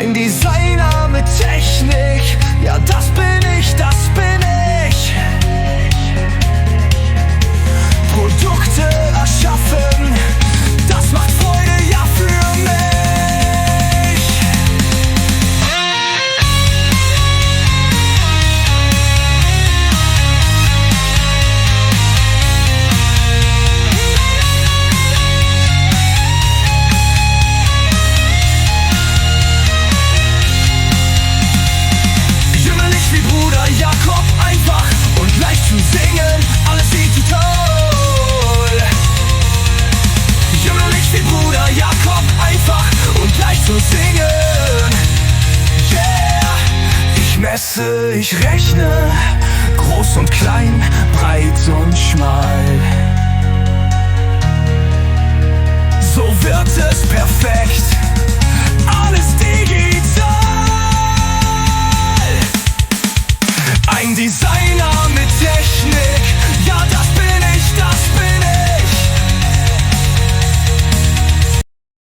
Ein Designer mit Technik, ja das bin ich, das bin ich. Produkte erschaffen, das macht Freude, ja für mich. Jakob, einfach und leicht zu singen, alles digital. Jünglich wie Bruder Jakob, einfach und leicht zu singen. Yeah! Ich messe, ich rechne, groß und klein, breit und schmal. So wird es